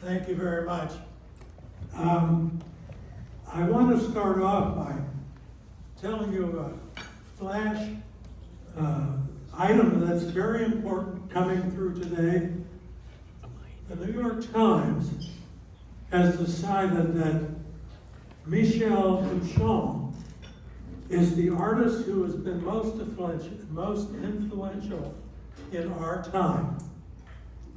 Thank you very much. I want to start off by telling you a flash item that's very important coming through today. The New York Times has decided that Michel Duchamp is the artist who has been most influential in our time.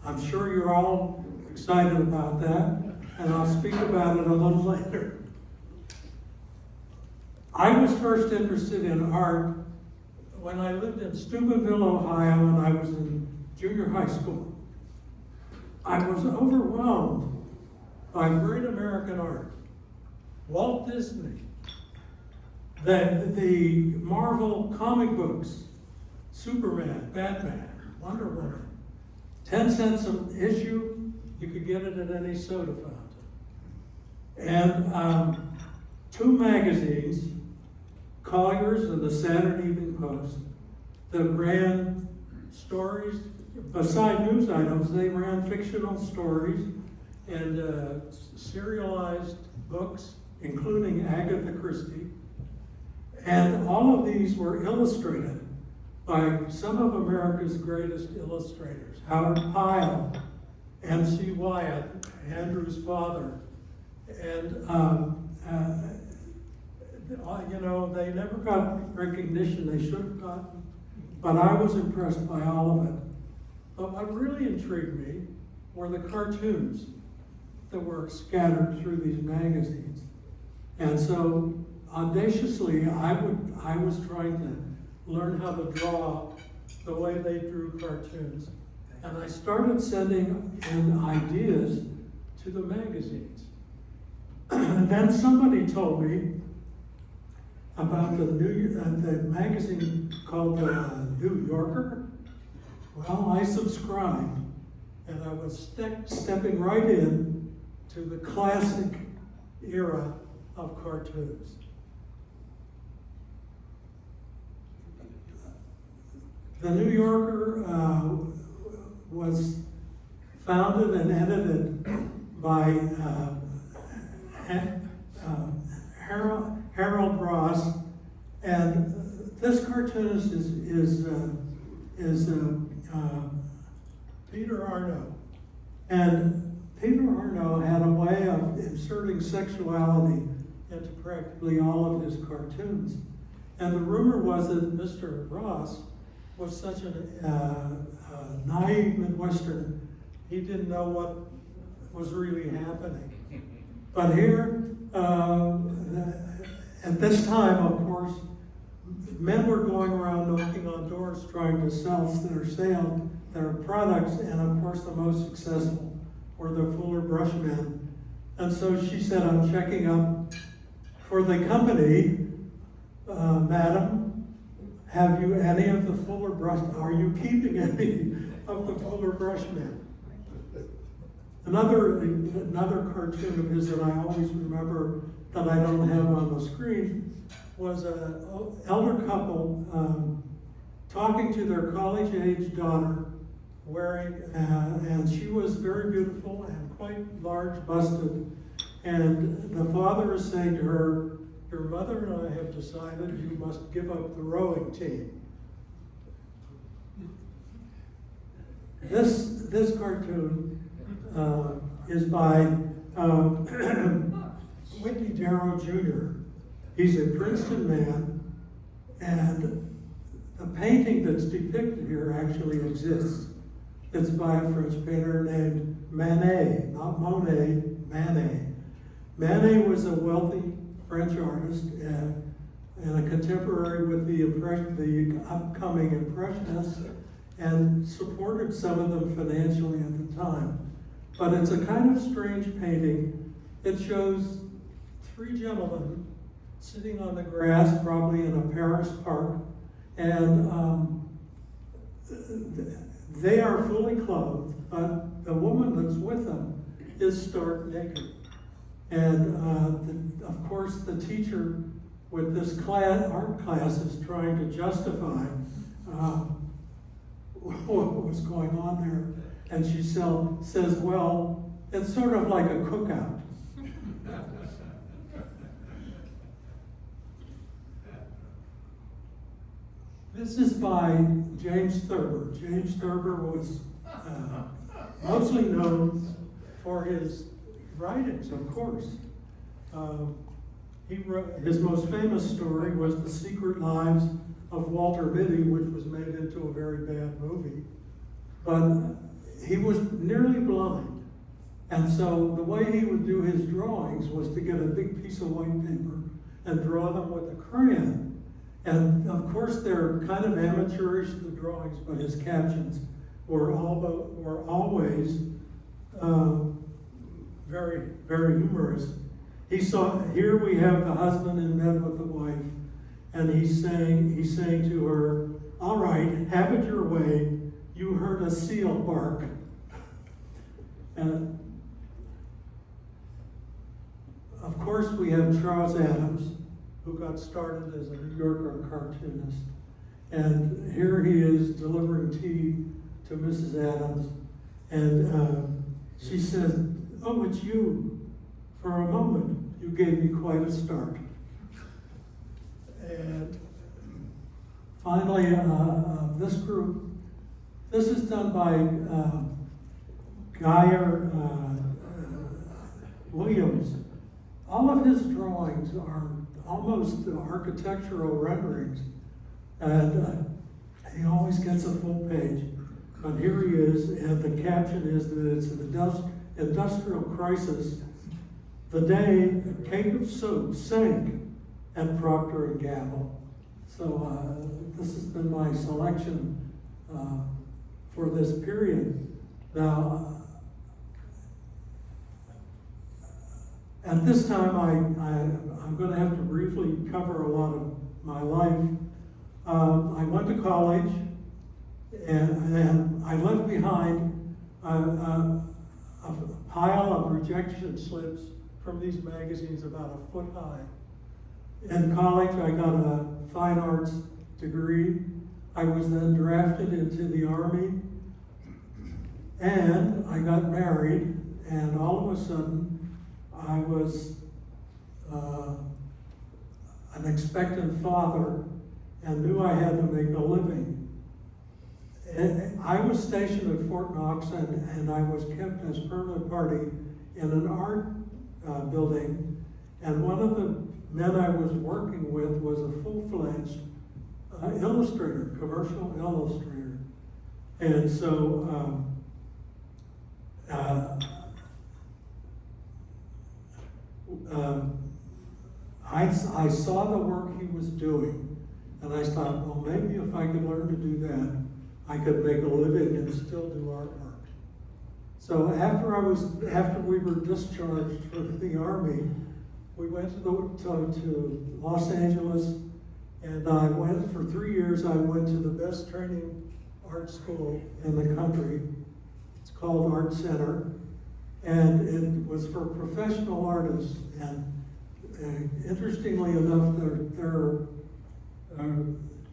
I'm sure you're all excited about that, and I'll speak about it a little later. I was first interested in art when I lived in Steubenville, Ohio, and I was in junior high school. I was overwhelmed by great American art. Walt Disney, the Marvel comic books, Superman, Batman, Wonder Woman, 10 cents an issue, you could get it at any soda fountain. And two magazines, Collier's and the Saturday Evening Post, that ran stories, beside news items, they ran fictional stories and serialized books, including Agatha Christie. And all of these were illustrated by some of America's greatest illustrators. Howard Pyle, M.C. Wyatt, Andrew's father. And, they never got recognition they should have gotten, but I was impressed by all of it. But what really intrigued me were the cartoons that were scattered through these magazines. And so, audaciously, I was trying to learn how to draw the way they drew cartoons. And I started sending in ideas to the magazines. And then somebody told me about the magazine called the New Yorker. Well, I subscribed, and I was stepping right in to the classic era of cartoons. The New Yorker was founded and edited by Harold Ross, and this cartoonist is Peter Arno. And Peter Arno had a way of inserting sexuality into practically all of his cartoons. And the rumor was that Mr. Ross was such a naive Midwestern, he didn't know what was really happening. But here, at this time, of course, men were going around knocking on doors trying to sell their products, and of course the most successful were the Fuller Brush men. And so she said, I'm checking up for the company, madam, have you any of the Fuller Brush, are you keeping any of the Fuller Brush men? Another cartoon of his that I always remember that I don't have on the screen was an elder couple talking to their college-age daughter, wearing, and she was very beautiful and quite large-busted. And the father is saying to her, your mother and I have decided you must give up the rowing team. This cartoon is by Whitney Darrow Jr. He's a Princeton man, and the painting that's depicted here actually exists. It's by a French painter named Manet, not Monet, Manet. Manet was a wealthy French artist and a contemporary with the upcoming Impressionists, and supported some of them financially at the time. But it's a kind of strange painting. It shows three gentlemen sitting on the grass, probably in a Paris park, and they are fully clothed, but the woman that's with them is stark naked. And of course, the teacher with this art class is trying to justify what was going on there. And she says, well, it's sort of like a cookout. This is by James Thurber. James Thurber was mostly known for his writings, of course. He wrote, his most famous story was The Secret Lives of Walter Mitty, which was made into a very bad movie. But he was nearly blind. And so the way he would do his drawings was to get a big piece of white paper and draw them with a crayon. And of course they're kind of amateurish, the drawings, but his captions were always very, very humorous. He saw, here we have the husband in bed with the wife, and he's saying to her, all right, have it your way, you heard a seal bark. And of course we have Charles Adams, who got started as a New Yorker cartoonist. And here he is delivering tea to Mrs. Adams, and she says, oh, it's you. For a moment, you gave me quite a start. And finally, this group, this is done by Geyer Williams. All of his drawings are almost architectural renderings, and he always gets a full page. But here he is, and the caption is that it's an industrial crisis, the day a cake of soap sank at Procter and Gamble. So this has been my selection for this period. Now, at this time, I'm going to have to briefly cover a lot of my life. I went to college, and I left behind a pile of rejection slips from these magazines about a foot high. In college, I got a fine arts degree. I was then drafted into the Army, and I got married, and all of a sudden, I was an expectant father and knew I had to make a living. And I was stationed at Fort Knox, and I was kept as permanent party in an art building, and one of the men I was working with was a full-fledged illustrator, commercial illustrator. And so I saw the work he was doing, and I thought, well, maybe if I could learn to do that, I could make a living and still do artwork. So after we were discharged from the Army, we went to Los Angeles, and I went for 3 years. I went to the best training art school in the country. It's called Art Center, and it was for professional artists. And interestingly enough, their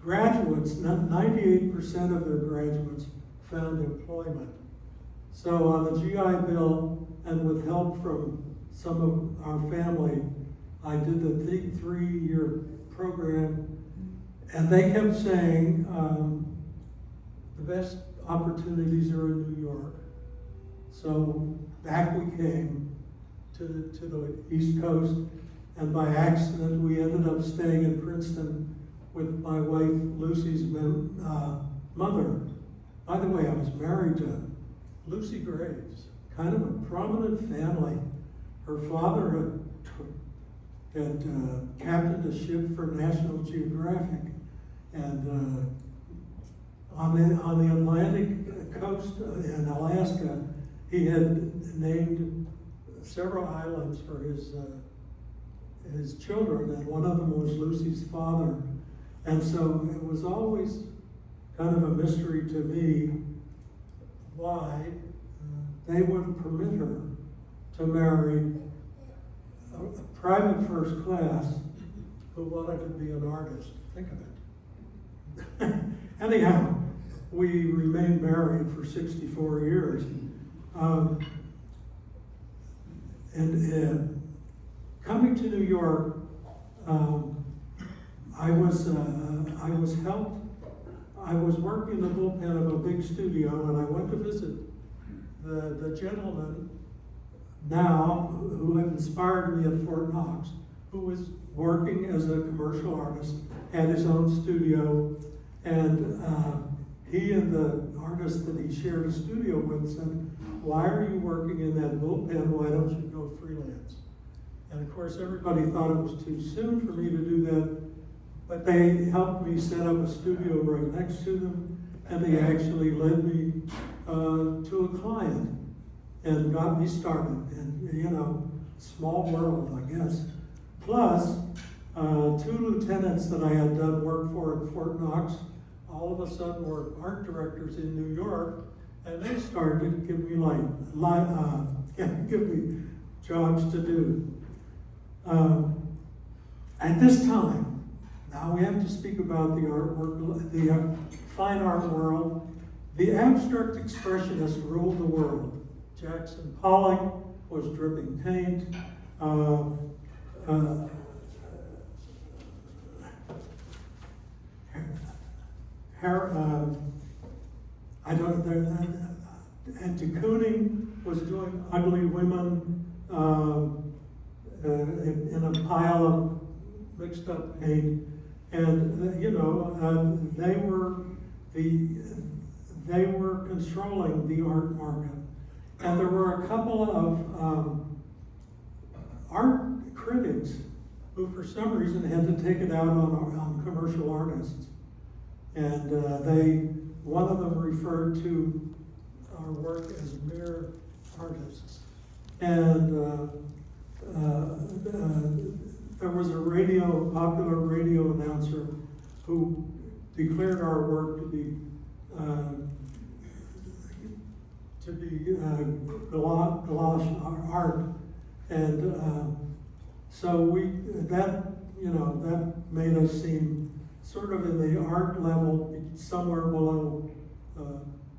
graduates, 98% of their graduates found employment. So on the GI Bill, and with help from some of our family, I did the 3-year program, and they kept saying the best opportunities are in New York. So back we came to the East Coast, and by accident we ended up staying in Princeton with my wife Lucy's mother. By the way, I was married to Lucy Graves, kind of a prominent family. Her father had captained a ship for National Geographic, and on the Atlantic coast in Alaska, he had named several islands for his children, and one of them was Lucy's father. And so it was always kind of a mystery to me why they would permit her to marry a private first class who wanted to be an artist. Think of it. Anyhow, we remained married for 64 years. coming to New York, I was helped. I was working in the bullpen of a big studio, and I went to visit the gentleman now who had inspired me at Fort Knox, who was working as a commercial artist, had his own studio, and he and the artist that he shared a studio with said, "Why are you working in that bullpen? Why don't you go freelance?" And of course, everybody thought it was too soon for me to do that, but they helped me set up a studio right next to them, and they actually led me to a client and got me started. And you know, small world, I guess. Plus, 2 lieutenants that I had done work for at Fort Knox, all of a sudden were art directors in New York, and they started to give me give me jobs to do. At this time, now we have to speak about the artwork, the fine art world. The abstract expressionists ruled the world. Jackson Pollock was dripping paint. And de Kooning was doing ugly women in a pile of mixed up paint, and you know they were controlling the art market, and there were a couple of art critics who, for some reason, had to take it out on commercial artists, and one of them referred to our work as mere artists, and there was a popular radio announcer who declared our work to be gouache art, and so that made us seem sort of in the art level somewhere below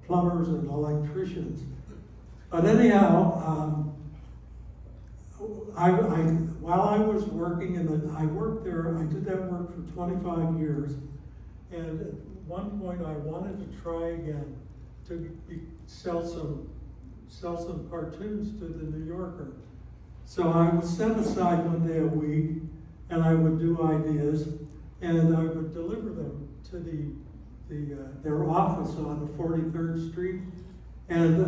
plumbers and electricians. But anyhow, while I was working I worked there, I did that work for 25 years, and at one point I wanted to try again to sell some cartoons to the New Yorker. So I would set aside one day a week, and I would do ideas, and I would deliver them to their office on 43rd Street, and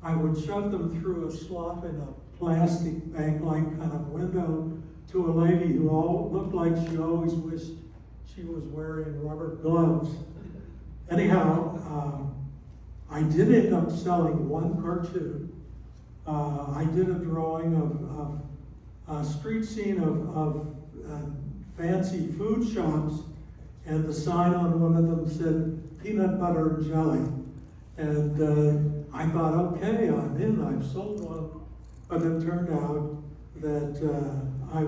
I would shove them through a slot in a plastic bag-like kind of window to a lady who looked like she always wished she was wearing rubber gloves. Anyhow, I did end up selling one cartoon. I did a drawing of a street scene of fancy food shops, and the sign on one of them said peanut butter and jelly. And I thought, okay, I'm in, I've sold one. But it turned out that I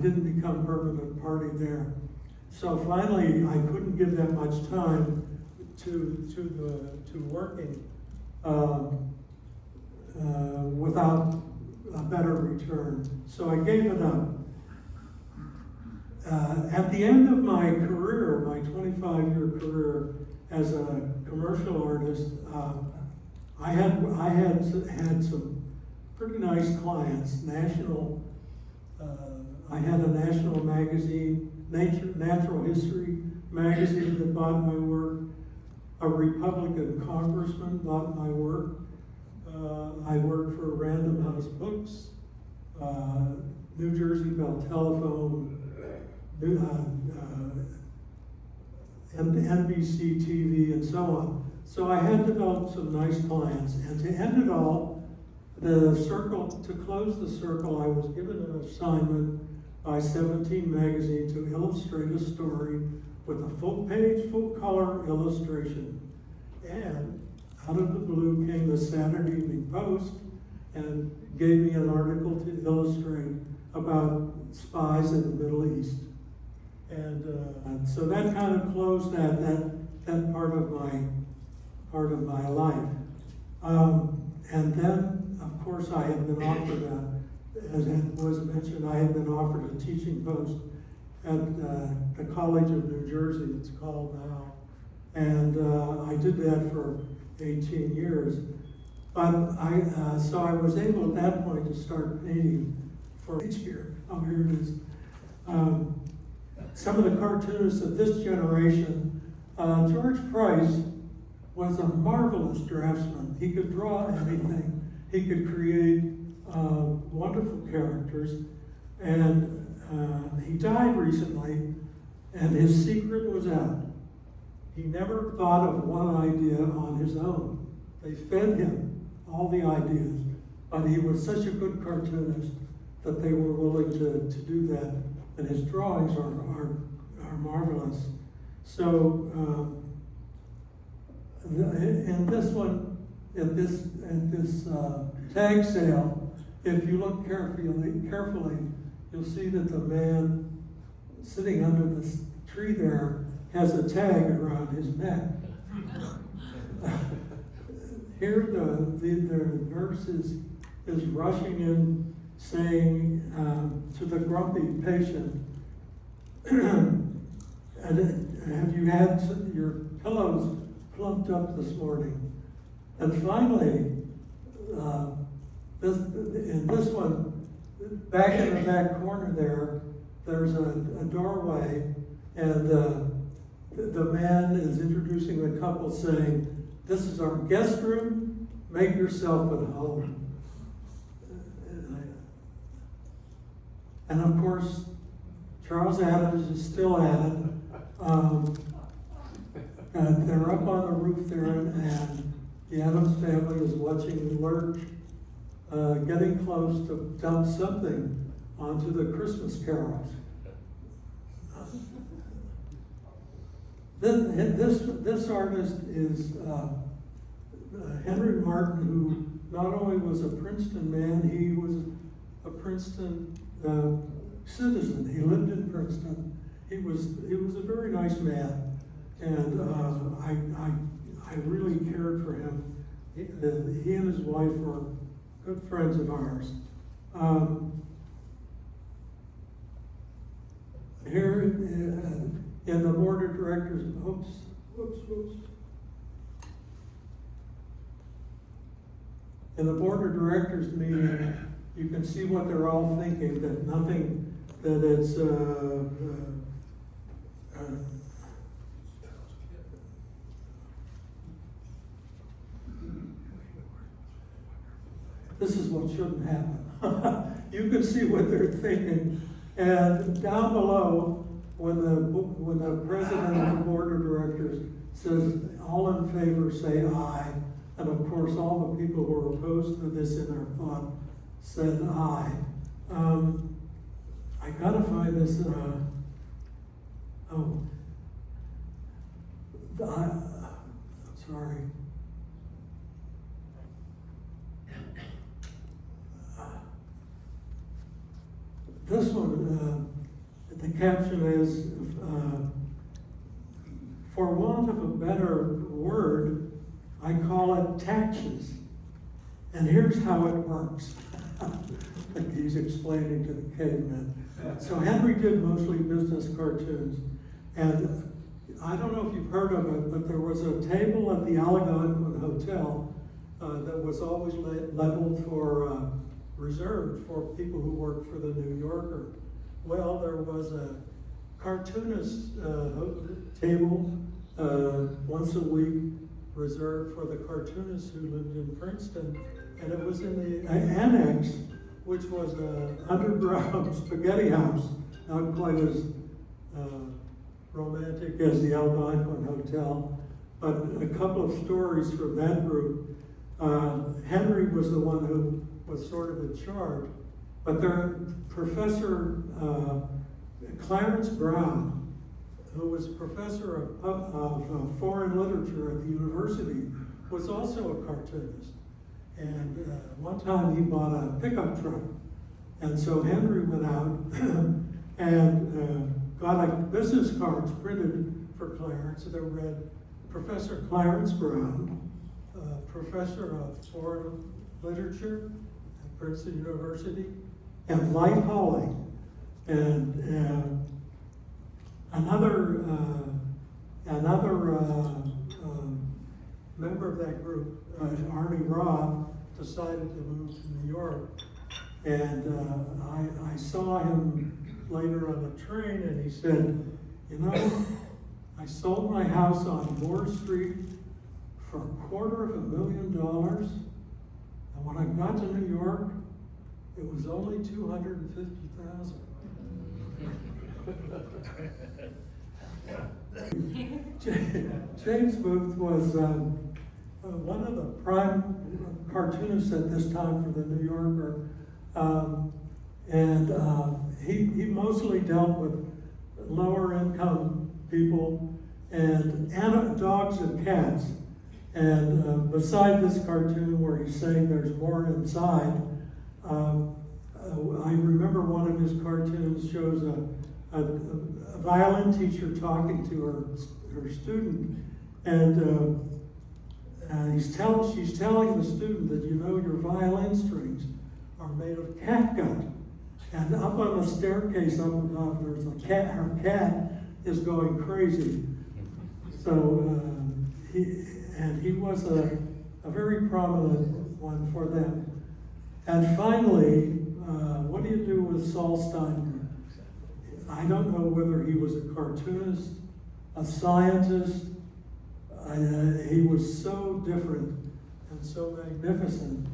didn't become permanent party there. So finally, I couldn't give that much time to working without a better return. So I gave it up. At the end of my career, my 25-year career as a commercial artist, I had some pretty nice clients. I had a national magazine, Natural History magazine that bought my work. A Republican congressman bought my work. I worked for Random House Books, New Jersey Bell Telephone, NBC TV, and so on. So I had developed some nice clients, and to end it all, to close the circle, I was given an assignment by 17 magazine to illustrate a story with a full-page, full-color illustration. And out of the blue came the Saturday Evening Post and gave me an article to illustrate about spies in the Middle East. And so that kind of closed that part of my life. And then, of course, I had been offered, as it was mentioned, I had been offered a teaching post at the College of New Jersey, it's called now. And I did that for 18 years. But so I was able at that point to start painting for each year. Oh, here it is. Some of the cartoonists of this generation, George Price was a marvelous draftsman. He could draw anything. He could create wonderful characters. And he died recently, and his secret was out. He never thought of one idea on his own. They fed him all the ideas, but he was such a good cartoonist that they were willing to do that, and his drawings are marvelous. So in this one, at this tag sale, if you look carefully, you'll see that the man sitting under this tree there has a tag around his neck. Here the nurse is rushing in, saying to the grumpy patient, have you had your pillows plumped up this morning? And finally, in this one, back in the back corner there's a doorway, and the man is introducing the couple, saying, "This is our guest room, make yourself at home." And of course, Charles Adams is still at it. And they're up on the roof there, and the Adams family is watching Lurch getting close to dump something onto the Christmas carols. This artist is Henry Martin, who not only was a Princeton man, he was a Princeton citizen. He lived in Princeton. He was a very nice man, and I really cared for him. He and his wife were good friends of ours. Here in the board of directors, whoops. In the board of directors meeting, you can see what they're all thinking, that nothing, that it's, this is what shouldn't happen. You can see what they're thinking. And down below, when the president of the board of directors says, all in favor say aye. And of course, all the people who were opposed to this in our thought said aye. I gotta find this, sorry. This one, the caption is, for want of a better word, I call it taxes. And here's how it works. Like he's explaining to the cavemen. So Henry did mostly business cartoons. And I don't know if you've heard of it, but there was a table at the Algonquin Hotel that was always leveled for, reserved for people who worked for the New Yorker. Well, there was a cartoonist table once a week reserved for the cartoonists who lived in Princeton, and it was in the annex, which was an underground spaghetti house, not quite as romantic as the Algonquin Hotel, but a couple of stories from that group. Henry was the one who was sort of in charge, but their Professor Clarence Brown, who was professor of foreign literature at the university, was also a cartoonist. And one time he bought a pickup truck. And so Henry went out and got business cards printed for Clarence that read, Professor Clarence Brown, professor of foreign literature at Princeton University, and Light Hawley. And another member of that group, Arnie Robb, decided to move to New York. And I saw him later on the train, and he said, you know, I sold my house on Moore Street for $250,000, and when I got to New York, it was only $250,000. James Booth was one of the prime cartoonists at this time for the New Yorker, he mostly dealt with lower income people and dogs and cats. And beside this cartoon where he's saying there's more inside, I remember one of his cartoons shows a violin teacher talking to her student, and she's telling the student that, you know, your violin strings are made of catgut. And up on the staircase up above, there's a cat. Her cat is going crazy. So he was a very prominent one for them. And finally, what do you do with Saul Steinberg? I don't know whether he was a cartoonist, a scientist. He was so different and so magnificent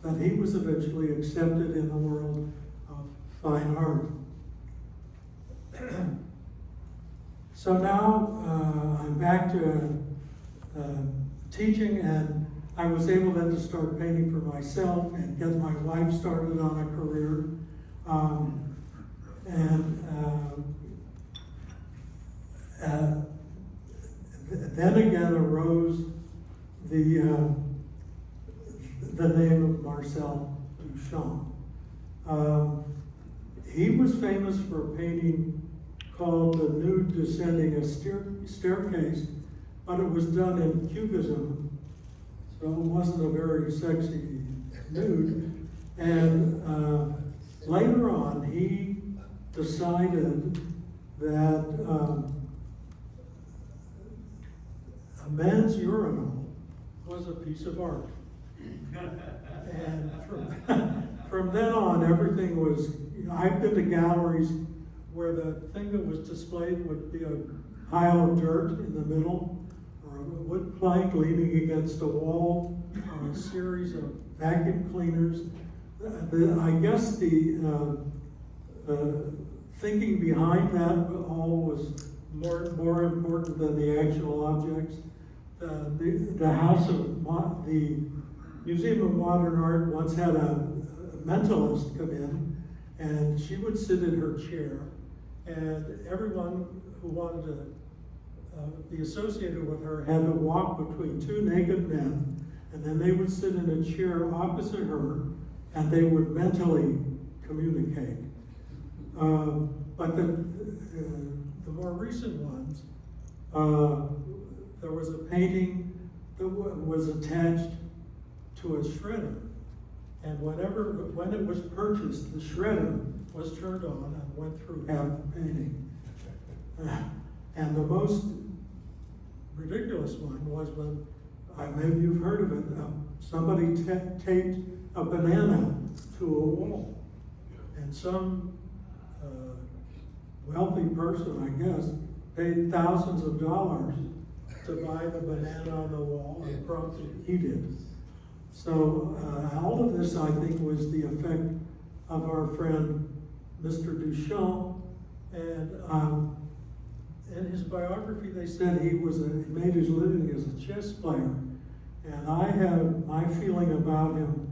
that he was eventually accepted in the world of fine art. So now I'm back to teaching, and I was able then to start painting for myself and get my wife started on a career. Then again arose the name of Marcel Duchamp. He was famous for a painting called The Nude Descending a Staircase, but it was done in Cubism, so it wasn't a very sexy nude. And later on, he decided that a man's urinal was a piece of art. And from then on, everything was, I've been to galleries where the thing that was displayed would be a pile of dirt in the middle, or a wood plank leaning against a wall, or a series of vacuum cleaners. I guess the thinking behind that all was more important than the actual objects. The Museum of Modern Art once had a mentalist come in, and she would sit in her chair, and everyone who wanted to be associated with her had to walk between two naked men, and then they would sit in a chair opposite her, and they would mentally communicate. But the more recent ones, there was a painting that was attached to a shredder, and when it was purchased, the shredder was turned on and went through half the painting. And the most ridiculous one was when, maybe you've heard of it, somebody taped a banana to a wall, and some wealthy person, I guess, paid thousands of dollars to buy the banana on the wall and promptly eat it. So all of this, I think, was the effect of our friend Mr. Duchamp. And in his biography, they said he made his living as a chess player. And my feeling about him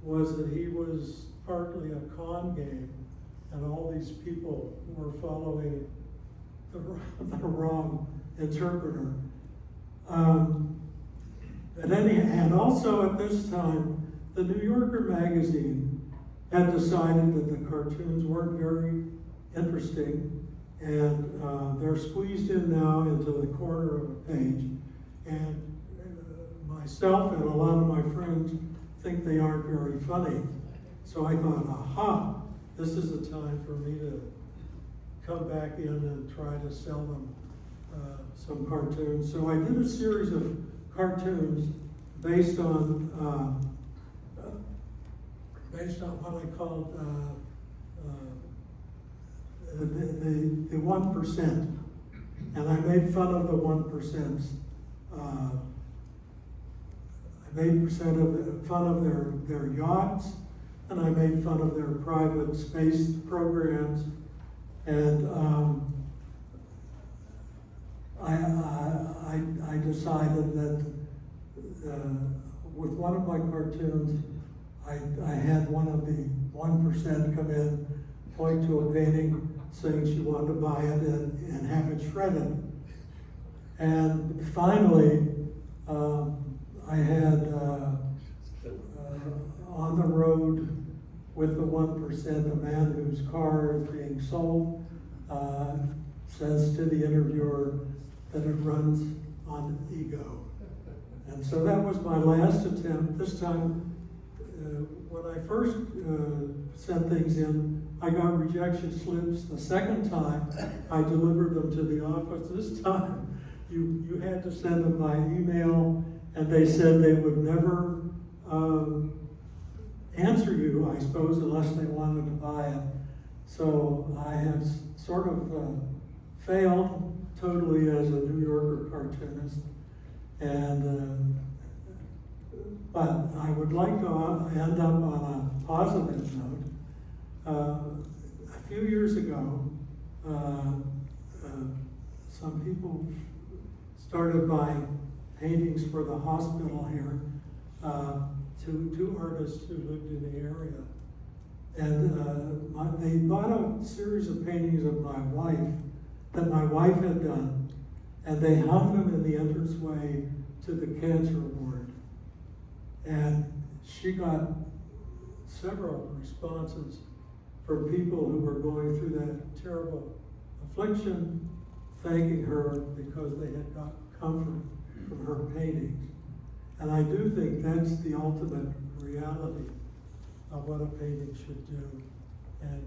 was that he was partly a con game, and all these people were following the wrong interpreter. And also at this time, the New Yorker magazine had decided that the cartoons weren't very interesting, and they're squeezed in now into the corner of a page. And myself and a lot of my friends think they aren't very funny. So I thought, aha, this is the time for me to come back in and try to sell them some cartoons. So I did a series of cartoons based on what I called the 1%. And I made fun of the 1%. I made fun of their yachts, and I made fun of their private space programs. And I decided that with one of my cartoons, I had one of the 1% come in, point to a painting, saying she wanted to buy it and have it shredded. And finally, I had on the road with the 1%, a man whose car is being sold says to the interviewer that it runs on ego. And so that was my last attempt. This time, when I first sent things in, I got rejection slips. The second time, I delivered them to the office. This time, you had to send them by email, and they said they would never answer you, I suppose, unless they wanted to buy it. So I have sort of failed totally as a New Yorker cartoonist, and but I would like to end up on a positive note. A few years ago, some people started buying paintings for the hospital here, two artists who lived in the area. And they bought a series of paintings of my wife, that my wife had done, and they hung them in the entranceway to the cancer ward. And she got several responses from people who were going through that terrible affliction, thanking her because they had got comfort from her paintings. And I do think that's the ultimate reality of what a painting should do. And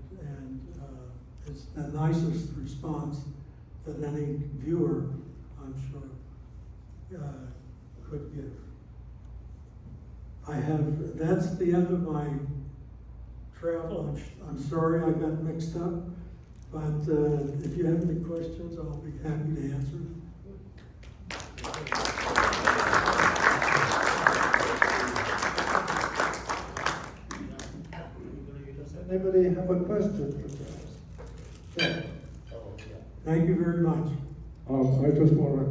it's the nicest response that any viewer, I'm sure, could give. That's the end of my travel. I'm sorry I got mixed up, but if you have any questions, I'll be happy to answer. Does anybody have a question for Charles? Yeah. Thank you very much. I just want to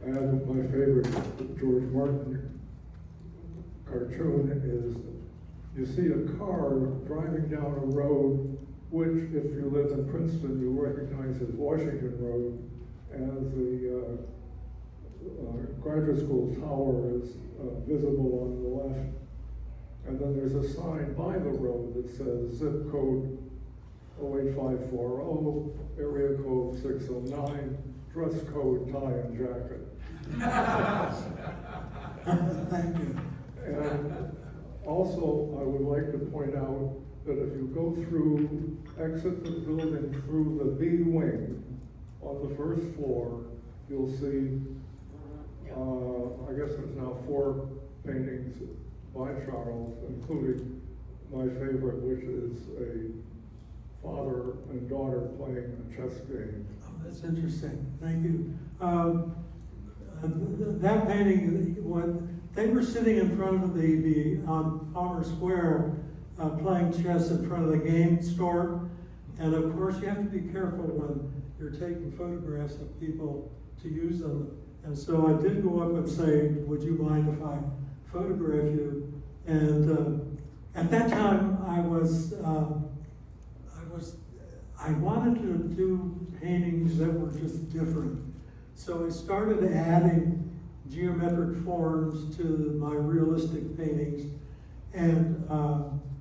add my favorite George Martin cartoon is you see a car driving down a road which, if you live in Princeton, you recognize as Washington Road, as the graduate school tower is visible on the left. And then there's a sign by the road that says zip code 08540, area code 609, dress code tie and jacket. Thank you. And also, I would like to point out that if you go through, exit the building through the B wing on the first floor, you'll see, I guess there's now 4 paintings by Charles, including my favorite, which is a father and daughter playing a chess game. Oh, that's interesting. Thank you. That painting, when they were sitting in front of on Palmer Square, playing chess in front of the game store, and of course you have to be careful when you're taking photographs of people to use them. And so I did go up and say, "Would you mind if I photograph you?" And at that time, I wanted to do paintings that were just different. So I started adding geometric forms to my realistic paintings, and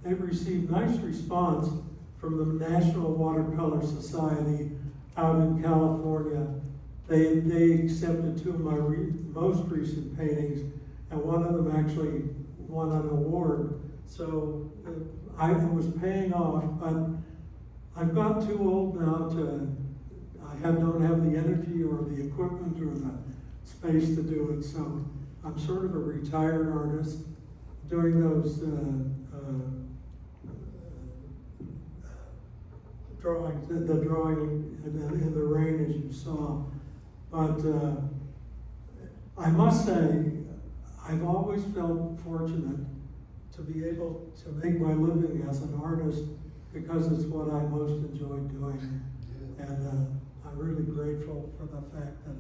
they received nice response from the National Watercolor Society out in California. They accepted 2 of my most recent paintings, and one of them actually won an award. So I was paying off, but I've gotten too old now don't have the energy or the equipment or the space to do it. So I'm sort of a retired artist doing those drawings, the drawing in the rain as you saw. But I must say, I've always felt fortunate to be able to make my living as an artist because it's what I most enjoy doing. And I'm really grateful for the fact that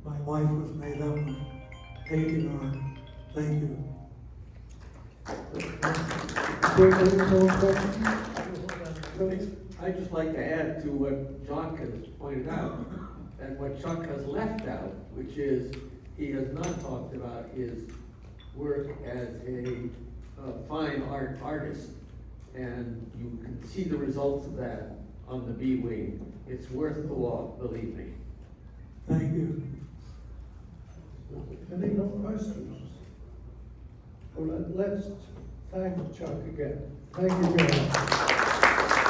my life was made up of painting art. Thank you. I'd just like to add to what John has pointed out, and what Chuck has left out, which is he has not talked about his work as a fine art artist. And you can see the results of that on the B wing. It's worth the walk, believe me. Thank you. Any more questions? Well, let's thank Chuck again. Thank you, guys.